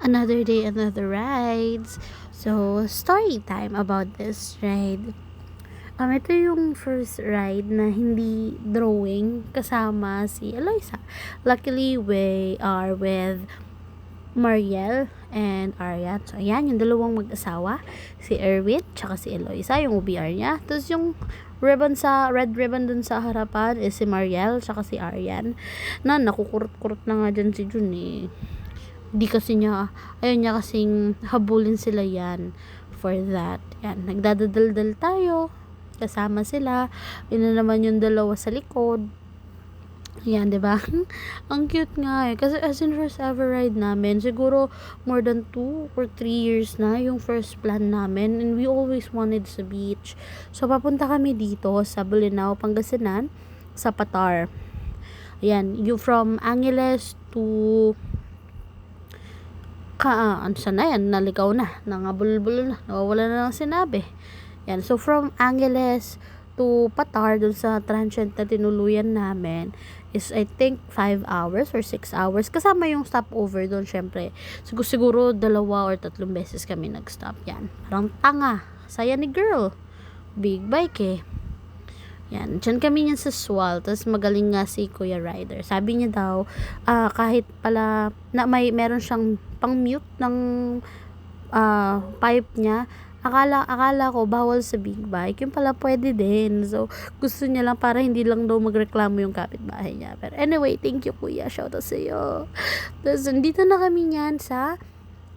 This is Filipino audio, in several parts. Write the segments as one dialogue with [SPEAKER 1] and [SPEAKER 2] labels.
[SPEAKER 1] Another day, another rides. So, story time about this ride. Ito yung first ride na hindi drawing kasama si Eloisa. Luckily, we are with Mariel and Arya. So, ayan, yung dalawang mag-asawa. Si Erwin, tsaka si Eloisa, yung OBR niya. Tapos yung red ribbon dun sa harapan is si Mariel, tsaka si Aryan. Nakukurot-kurot na nga dyan si Jun eh. Di kasi niya, ayun niya kasing habulin sila yan for that. Yan, nagdadadaldal tayo. Kasama sila. Yun na naman yung dalawa sa likod. Yan, di ba? Ang cute nga eh. Kasi as in first ever ride namin, siguro more than 2 or 3 years na yung first plan namin. And we always wanted sa beach. So, papunta kami dito sa Bolinao, Pangasinan, sa Patar. Ayan, you from Angeles to saan na yan, naligaw na, nangabulbul na, nawawala na ng sinabi. Yan, so from Angeles to Patar, dun sa transient na tinuluyan namin, is I think 5 hours or 6 hours, kasama yung stopover dun, syempre. Siguro 2 or 3 beses kami nag-stop. Yan, parang tanga, saya ni girl, big bike eh. Yan, dyan kami niyan sa Swal. Tapos magaling nga si Kuya Rider. Sabi niya daw, kahit pala na meron siyang pang-mute ng pipe niya, akala ko bawal sa big bike. Yung pala pwede din. So, gusto niya lang para hindi lang daw magreklamo yung kapitbahay niya. Pero anyway, thank you Kuya. Shout out sa iyo. Tapos, dito na kami niyan sa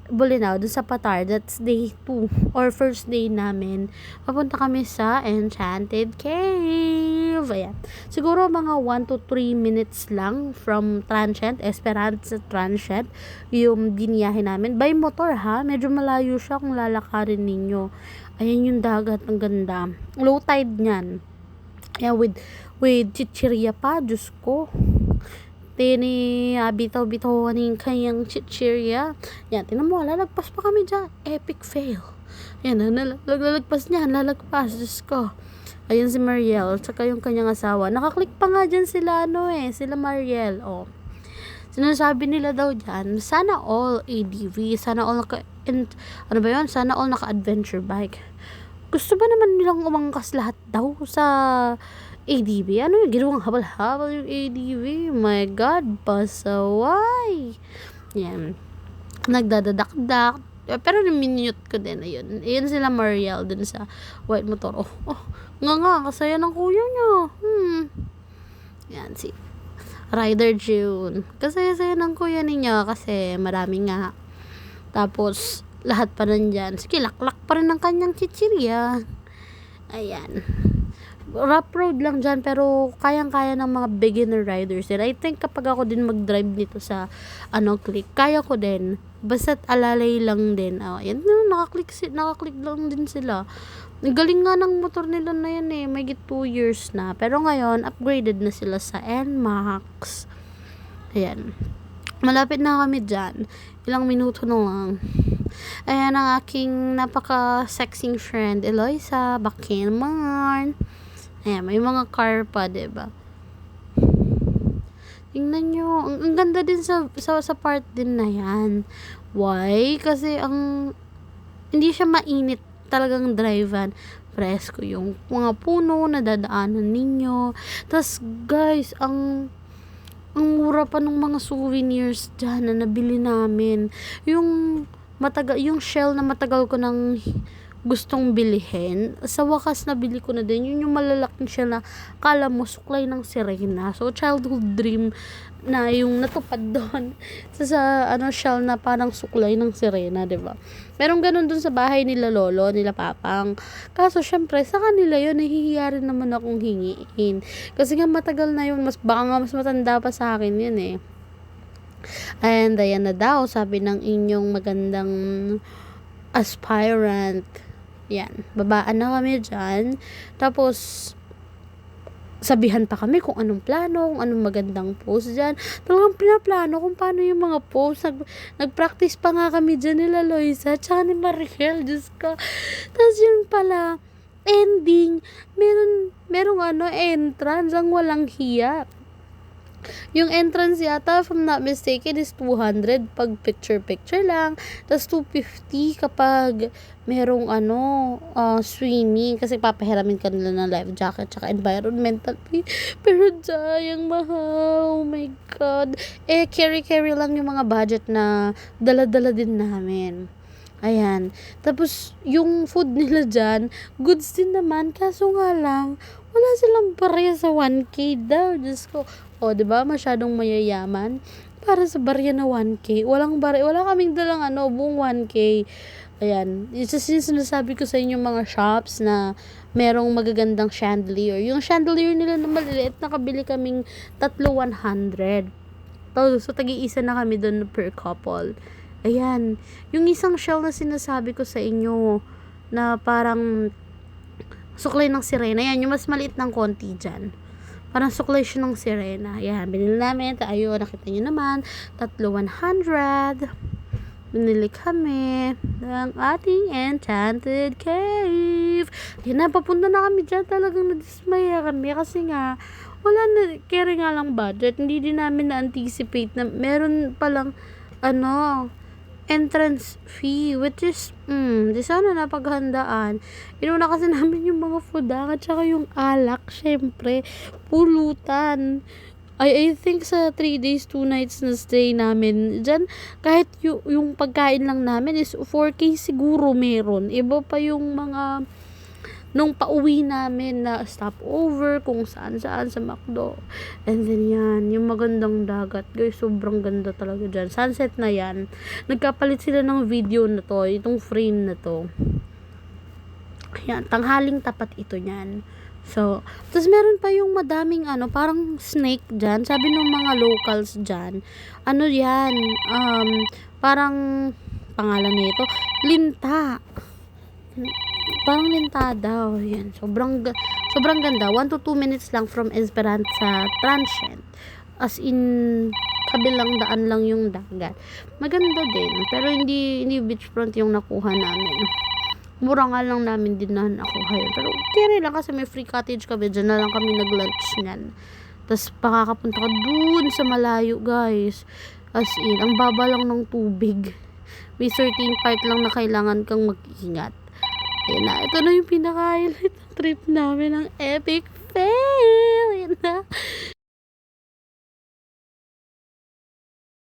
[SPEAKER 1] Bolinao, dun sa Patar. That's day 2 or first day namin. Papunta kami sa Enchanted Cave. Ayan. Siguro mga 1 to 3 minutes lang from Transient, Esperanza Transient, yung biniyahe namin. By motor ha. Medyo malayo siya kung lalakarin ninyo. Ayan yung dagat. Ang ganda. Low tide niyan. Ayan, with chichirya pa. Diyos ko. Bitaw-bitaw yung kanyang chichirya. Yan, tinan mo, lalagpas pa kami dyan. Epic fail. Yan, lalagpas niya, lalagpas. Diyos ko. Ayun si Mariel, tsaka yung kanyang asawa. Nakaklik pa nga dyan sila, sila Mariel. Oh. Sinasabi nila daw dyan, sana all ADV, sana all sana all naka-adventure bike. Gusto ba naman nilang umangkas lahat daw sa ADV? Ano yung ginawang habal-habal yung ADV? My God, pasaway. Yan. Nagdadadakdak. Pero minute ko din. Ayun sila Mariel dun sa white motor. Nga, kasaya ng kuya niya. Yan, si Rider June. Kasaya-saya ng kuya niya kasi marami nga. Tapos, lahat pa nandyan. Sige, laklak pa rin ng kanyang chichirya. Ayan. Rough road lang dyan, pero kayang-kaya ng mga beginner riders din. I think kapag ako din mag-drive nito sa click, kaya ko din. Basta't alalay lang din. Yan, nakaklik lang din sila. Galing nga ng motor nila na yan eh. May 2 years na. Pero ngayon, upgraded na sila sa NMAX. Ayan. Malapit na kami dyan. Ilang minuto na lang. Ayan ang aking napaka-sexy friend, Eloisa Bakinman. Ayan, may mga car pa, diba? Tingnan nyo. Ang ganda din sa part din na yan. Why? Kasi hindi siya mainit talagang drivean. Presko yung mga puno na dadaanan ninyo. Tapos, guys, ang mura pa ng mga souvenirs dyan na nabili namin. Yung shell na matagal ko nang gustong bilihin, sa wakas nabili ko na din. Yun yung malalaking shell na kala mo suklay ng sirena. So, childhood dream na yung natupad doon sa shell na parang suklay ng sirena, diba? Merong ganun dun sa bahay nila lolo, nila papang. Kaso, syempre, sa kanila yun, nahihiya rin naman akong hingiin. Kasi nga matagal na yun, baka nga mas matanda pa sa akin yun eh. And ayan na daw, sabi ng inyong magandang aspirant. Yan, babaan na kami dyan. Tapos, sabihan pa kami kung anong plano, kung anong magandang post dyan. Talagang pinaplano kung paano yung mga post. Nag-practice pa nga kami dyan nila Loisa, tsaka ni Mariel, Diyos ko. Tapos yun pala, ending, merong entrance, ang walang hiya. Yung entrance yata, if I'm not mistaken, is 200 pag picture-picture lang. Tapos 250 kapag merong swimming. Kasi papahiramin ka nila ng life jacket tsaka environmental fee. Pero dayang mahal. Oh my God. Carry lang yung mga budget na dala-dala din namin. Ayan. Tapos, yung food nila dyan, goods din naman. Kaso nga lang, wala silang barya sa 1K daw. Diyos ko. O, diba? Masyadong mayayaman. Para sa barya na 1K. Walang barya. Wala kaming dalang buong 1K. Ayan. It's just yung sinasabi ko sa inyo mga shops na merong magagandang chandelier. Yung chandelier nila na maliliit, nakabili kaming 100. So, tagi-isa na kami doon per couple. Ayan. Yung isang shell na sinasabi ko sa inyo na parang suklay ng sirena. Ayan, yung mas maliit ng konti dyan. Parang suklay siya ng sirena. Ayan, binili namin. Ayun, nakita nyo naman. 100. Binili kami ng ating enchanted cave. Ayan na, papunta na kami dyan. Talagang nadismaya kami kasi nga wala na, carry nga lang budget. Hindi din namin na-anticipate na meron palang entrance fee, which is di sana napaghandaan. Inuna kasi namin yung mga foodang at saka yung alak, syempre pulutan. I think sa 3 days 2 nights na stay namin dyan, kahit yung pagkain lang namin is 4K siguro meron. Iba pa yung mga nung pauwi namin na stopover kung saan sa McDo. And then yan, yung magandang dagat. Guys, sobrang ganda talaga dyan. Sunset na yan. Nagkapalit sila ng video na to, itong frame na to. Yan, tanghaling tapat ito niyan. So, tapos meron pa yung madaming parang snake dyan. Sabi ng mga locals dyan, yan, parang pangalan nito, linta. Parang linta daw. Yan. Sobrang ganda. 1 to 2 minutes lang from Esperanza Transient. As in, kabilang daan lang yung dagat. Maganda din. Pero hindi beachfront yung nakuha namin. Mura nga lang namin din na nakuha yun. Pero okay lang kasi may free cottage kami. Diyan na lang kami nag-lunch niyan. Tapos pakakapunta ka dun sa malayo, guys. As in, ang baba lang ng tubig. May certain part lang na kailangan kang mag-ingat. Ayan na, ito na yung pinaka-highlight ng trip namin ng epic fail. Ayan na.